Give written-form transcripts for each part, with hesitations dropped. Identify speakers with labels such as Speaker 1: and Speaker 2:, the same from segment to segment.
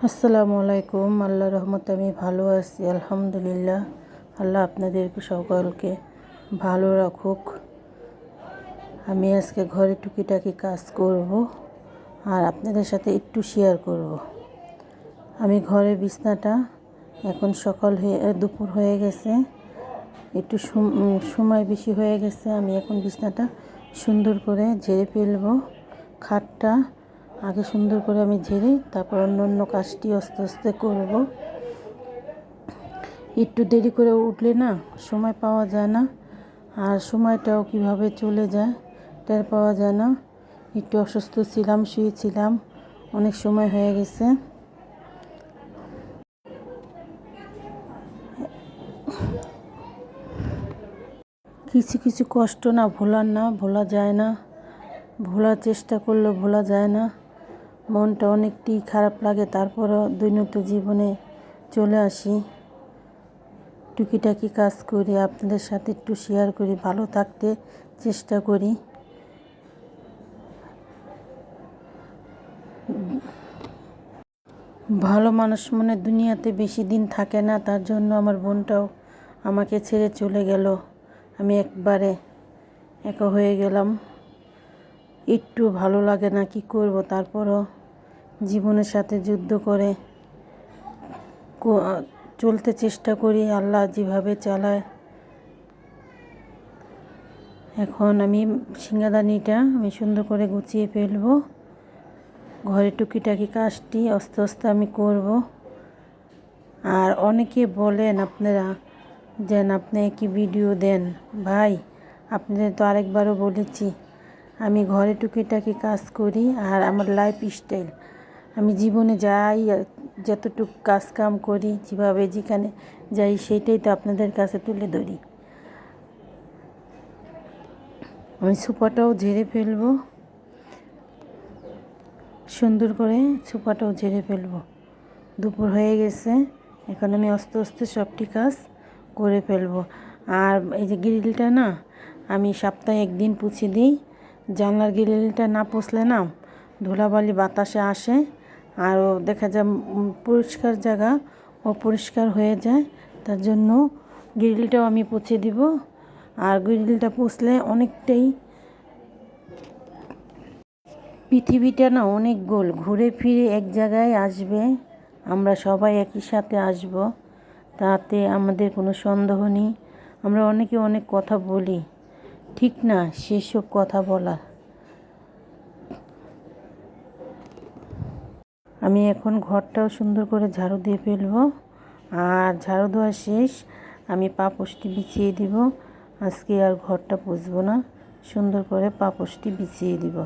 Speaker 1: আসসালামু আলাইকুম। আল্লাহর রহমতে আমি ভালো আছি, আলহামদুলিল্লাহ। আল্লাহ আপনাদেরকে সকলকে ভালো রাখুক। আমি আজকে ঘরে টুকিটাকি কাজ করব আর আপনাদের সাথে একটু শেয়ার করব। আমি ঘরে বিছনাটা এখন দুপুর হয়ে গেছে, একটু সময় বেশি হয়ে গেছে। আমি এখন বিছনাটা সুন্দর করে ঝেড়ে ফেলবো। খাটটা আগে সুন্দর করে আমি ঝেড়ে তারপর অন্য কাজটি আস্তে আস্তে করব। একটু দেরি করে উঠলে না সময় পাওয়া যায় না, আর সময়টাও কিভাবে চলে যায় টের পাওয়া যায় না। একটু অসুস্থ ছিলাম, শুয়েছিলাম, অনেক সময় হয়ে গেছে। কিছু কিছু কষ্ট না ভোলা যায় না, ভোলার চেষ্টা করলেও ভোলা যায় না। মনটা অনেকটাই খারাপ লাগে, তারপরও দৈনন্দিন জীবনে চলে আসি, টুকিটাকি কাজ করি, আপনাদের সাথে একটু শেয়ার করি, ভালো থাকতে চেষ্টা করি। ভালো মানুষ মনে দুনিয়াতে বেশি দিন থাকে না, তার জন্য আমার বোনটাও আমাকে ছেড়ে চলে গেল। আমি একবারে একা হয়ে গেলাম, একটু ভালো লাগে না, কি করব। তারপরও জীবনের সাথে যুদ্ধ করে চলতে চেষ্টা করি, আল্লাহ যেভাবে চালায়। এখন আমি সিঙ্গাদানিটা আমি সুন্দর করে গুছিয়ে ফেলবো। ঘরে টুকিটাকি কাজটি আস্তে আস্তে আমি করব। আর অনেকে বলেন আপনারা আপনি কি ভিডিও দেন ভাই, আপনাদের তো আরেকবারও বলেছি আমি ঘরে টুকিটাকি কাজ করি। আর আমার লাইফ স্টাইল, আমি জীবনে যাই, যতটুকু কাজ কাম করি, যেভাবে যেখানে যাই, সেইটাই তো আপনাদের কাছে তুলে ধরি। আমি সোফাটাও ঝেড়ে ফেলবো, সুন্দর করে সোফাটাও ঝেড়ে ফেলবো। দুপুর হয়ে গেছে, এখন আমি আস্তে আস্তে সবটি কাজ করে ফেলবো। আর এই যে গ্রিলটা না আমি সপ্তাহে একদিন পুছে দিই। জানলার গ্রিলটা না পুছলে না ধুলাবালি বাতাসে আসে, আরও দেখা যায় পরিষ্কার জায়গা অপরিষ্কার হয়ে যায়, তার জন্য গ্রিলটাও আমি পুছে দিব। আর গ্রিলটা পুছলে অনেকটাই পৃথিবীটা না অনেক গোল, ঘুরে ফিরে এক জায়গায় আসবে, আমরা সবাই একই সাথে আসব, তাতে আমাদের কোনো সন্দেহ নেই। আমরা অনেকে অনেক কথা বলি, ঠিক না সেসব কথা বলা। আমি এখন ঘরটাও সুন্দর করে ঝাড়ু দিয়ে ফেলবো। আর ঝাড়ু দেওয়া শেষ, আমি পাপোশটি বিছিয়ে দিব। আজকে আর ঘরটা পুছবো না, সুন্দর করে পাপোশটি বিছিয়ে দিব।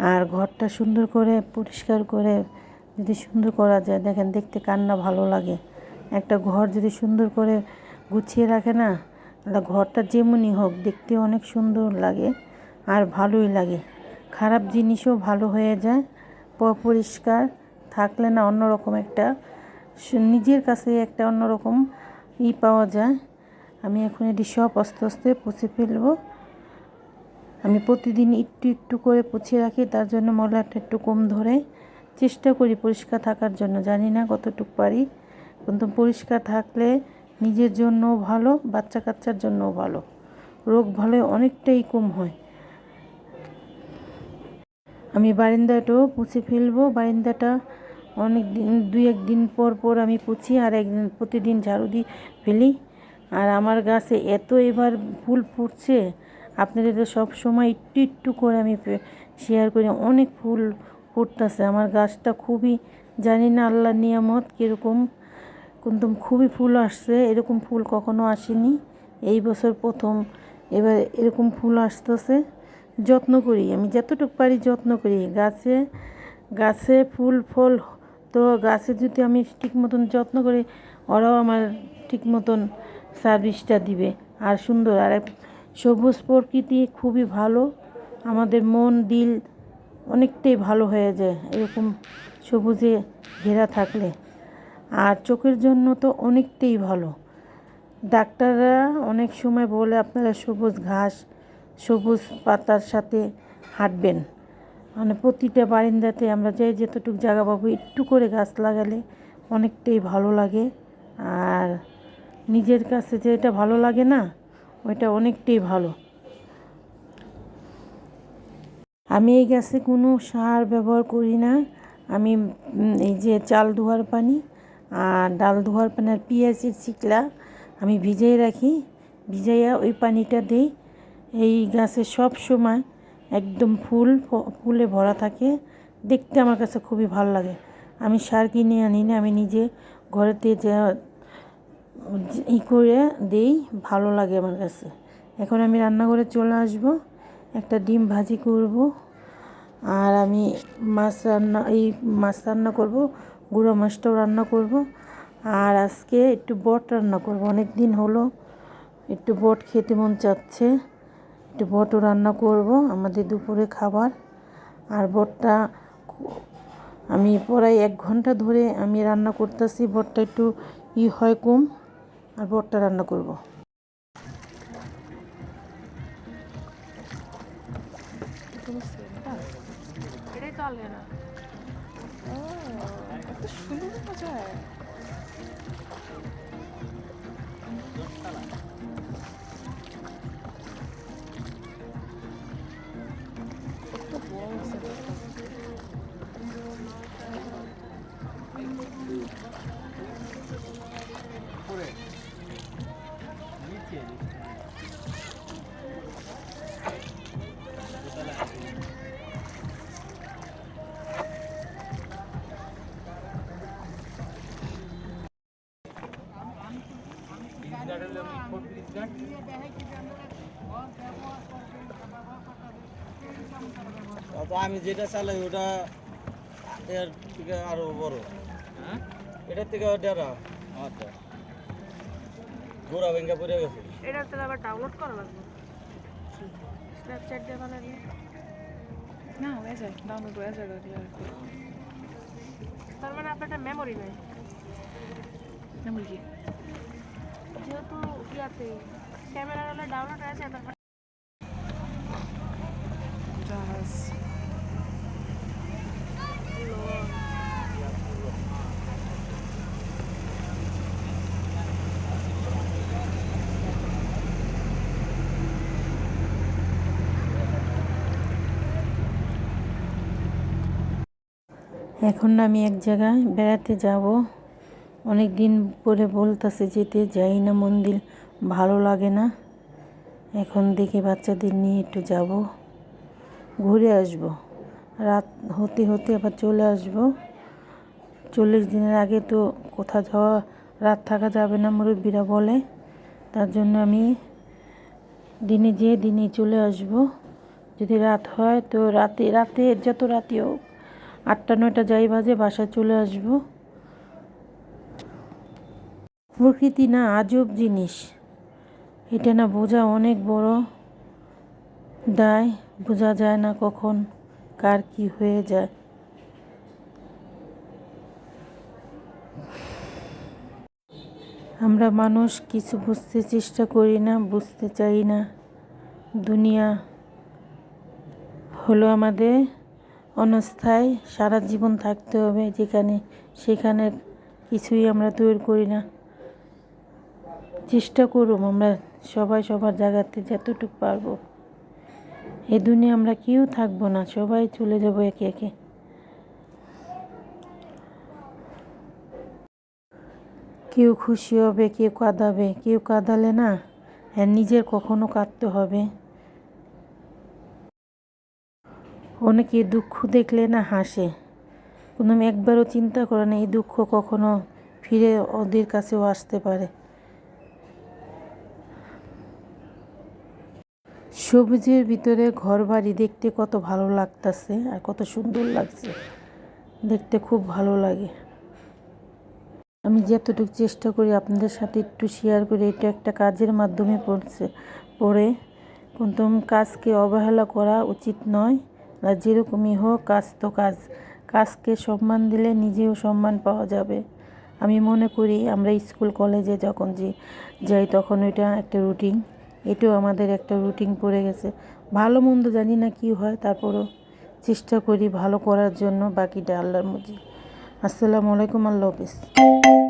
Speaker 1: আর ঘরটা সুন্দর করে পরিষ্কার করে যদি সুন্দর করা যায়, দেখেন দেখতে কার না ভালো লাগে। একটা ঘর যদি সুন্দর করে গুছিয়ে রাখে না, তাহলে ঘরটা যেমনই হোক দেখতে অনেক সুন্দর লাগে আর ভালোই লাগে। খারাপ জিনিসও ভালো হয়ে যায় পরিষ্কার থাকলে না, অন্যরকম একটা নিজের কাছে একটা অন্যরকম পাওয়া যায়। আমি এখন এটি সব আস্তে আস্তে পুছে ফেলবো। আমি প্রতিদিন একটু একটু করে পুছে রাখি, তার জন্য ময়লাটা একটু কম ধরে, চেষ্টা করি পরিষ্কার থাকার জন্য। জানি না কতটুকু পারি, কিন্তু পরিষ্কার থাকলে নিজের জন্যও ভালো, বাচ্চা কাচ্চার জন্যও ভালো, রোগ ভালো অনেকটাই কম হয়। আমি বারান্দাটাও পুছে ফেলবো। বারান্দাটা অনেক দিন, 2-1 দিন পর পর আমি পুছি, আর একদিন প্রতিদিন ঝাড়ু দিয়ে ফেলি। আর আমার গাছে এত এবার ফুল ফুটছে, আপনাদের তো সব সময় একটু একটু করে আমি শেয়ার করি, অনেক ফুল ফুটতেছে আমার গাছটা। খুবই জানি না আল্লাহর নিয়ামত কীরকম, কিন্তু খুবই ফুল আসছে, এরকম ফুল কখনো আসেনি, এই বছর প্রথম এবার এরকম ফুল আসতেছে। যত্ন করি, আমি যতটুকু পারি যত্ন করি। গাছে গাছে ফুল ফল, তো গাছে যদি আমি ঠিক মতন যত্ন করি, ওরাও আমার ঠিক মতন সার্ভিসটা দিবে। আর সুন্দর, আর সবুজ প্রকৃতি খুবই ভালো, আমাদের মন দিল অনেকটাই ভালো হয়ে যায় এরকম সবুজে ঘেরা থাকলে। আর চোখের জন্য তো অনেকটাই ভালো। ডাক্তাররা অনেক সময় বলে আপনারা সবুজ ঘাস, সবুজ পাতার সাথে হাঁটবেন, মানে প্রতিটা বারিন্দাতে আমরা যে যতটুকু জায়গা পাবো একটু করে গাছ লাগালে অনেকটাই ভালো লাগে। আর নিজের কাছে যেটা ভালো লাগে না, ওইটা অনেকটাই ভালো। আমি এই গাছে কোনো সার ব্যবহার করি না। আমি এই যে চাল ধোয়ার পানি আর ডাল ধোয়ার পানি আর পেঁয়াজের চিকলা আমি ভিজিয়ে রাখি, ভিজাইয়া ওই পানিটা দিই। এই গাছে সব সময় একদম ফুলে ভরা থাকে, দেখতে আমার কাছে খুবই ভালো লাগে। আমি সার কিনে আনি না, আমি নিজে ঘরেতে যা করে দেই, ভালো লাগে আমার কাছে। এখন আমি রান্নাঘরে চলে আসব, একটা ডিম ভাজি করব, আর আমি মাছ রান্না করব, গুঁড়ো মাছটাও রান্না করব। আর আজকে একটু বট রান্না করব, অনেক দিন হলো একটু বট খেতে মন চাচ্ছে, একটু বটও রান্না করব আমাদের দুপুরে খাবার। আর বটটা আমি প্রায় 1 ঘন্টা ধরে আমি রান্না করতেছি, বটটা একটু হয় কম, আর বটটা রান্না করব।
Speaker 2: এটাই তো আলহেরা। এত সুন্দর দেখা যায়। কত বড় আছে দেখো।
Speaker 3: আমি যেটা চালাই ওটা এর থেকে আরো বড়, এটার থেকে ডেরা। আচ্ছা, গোড়া ভেঙ্গা পড়ে গেছে।
Speaker 2: এটা তো আবার ডাউনলোড করা লাগবে, স্ন্যাপচ্যাট দিয়ে বানালে না হয়ে যায়, ডাউনলোড হয়ে যাবে আর কি। তার মানে আপনার একটা মেমোরি নেই। মেমোরি কি? যেহেতু ইয়াতে ক্যামেরার হলে ডাউনলোড হয়ে যায়, তারপর জাহাজ
Speaker 1: এখন আমি এক জায়গায় বেড়াতে যাব, অনেক দিন পরে বলতেছে যেতে, যাই না, মন্দির ভালো লাগে না। এখন দেখি বাচ্চাদের নিয়ে একটু যাব, ঘুরে আসব, রাত হতে হতে আবার চলে আসব। 40 দিনের আগে তো কোথাও যাওয়া, রাত থাকা যাবে না মুরব্বীরা বলে, তার জন্য আমি দিনে যেয়ে দিনেই চলে আসব। যদি রাত হয় তো রাতে যত রাতি হোক, 8টা 9টা যাই বাজে বাসায় চলে আসব। প্রকৃতি না আজব জিনিস, এটা না বোঝা অনেক বড় দায়, বোঝা যায় না কখন কার কি হয়ে যায়। আমরা মানুষ কিছু বুঝতে চেষ্টা করি না, বুঝতে চাই না। দুনিয়া হলো আমাদের অনস্থায়ী, সারা জীবন থাকতে হবে যেখানে সেখানে কিছুই আমরা তৈরি করি না। চেষ্টা করুম আমরা সবাই সবার জায়গাতে যতটুকু পারবো। এই দুনিয়া আমরা কেউ থাকবো না, সবাই চলে যাব একে একে। কেউ খুশি হবে, কেউ কাঁদাবে, কেউ কাঁদালে না হ্যাঁ নিজের কখনো কাঁদতে হবে। অনেকে দুঃখ দেখলে না হাসে, কোনো একবারও চিন্তা করে না এই দুঃখ কখনো ফিরে ওদের কাছেও আসতে পারে। সবুজের ভিতরে ঘর বাড়ি দেখতে কত ভালো লাগতেছে, আর কত সুন্দর লাগছে, দেখতে খুব ভালো লাগে। আমি যতটুকু চেষ্টা করি আপনাদের সাথে একটু শেয়ার করে, এটা একটা কাজের মাধ্যমে পড়ে কিন্তু কাজকে অবহেলা করা উচিত নয়। আর যেরকমই হোক, কাজ তো কাজকে সম্মান দিলে নিজেও সম্মান পাওয়া যাবে। আমি মনে করি আমরা স্কুল কলেজে যখন যাই তখন ওইটা একটা রুটিন, এটাও আমাদের একটা রুটিন পড়ে গেছে। ভালো মন্দ জানি না কি হয়, তারপরও চেষ্টা করি ভালো করার জন্য, বাকিটা আল্লাহর মর্জি। আসসালামু আলাইকুম, আল্লাহ হাফিজ।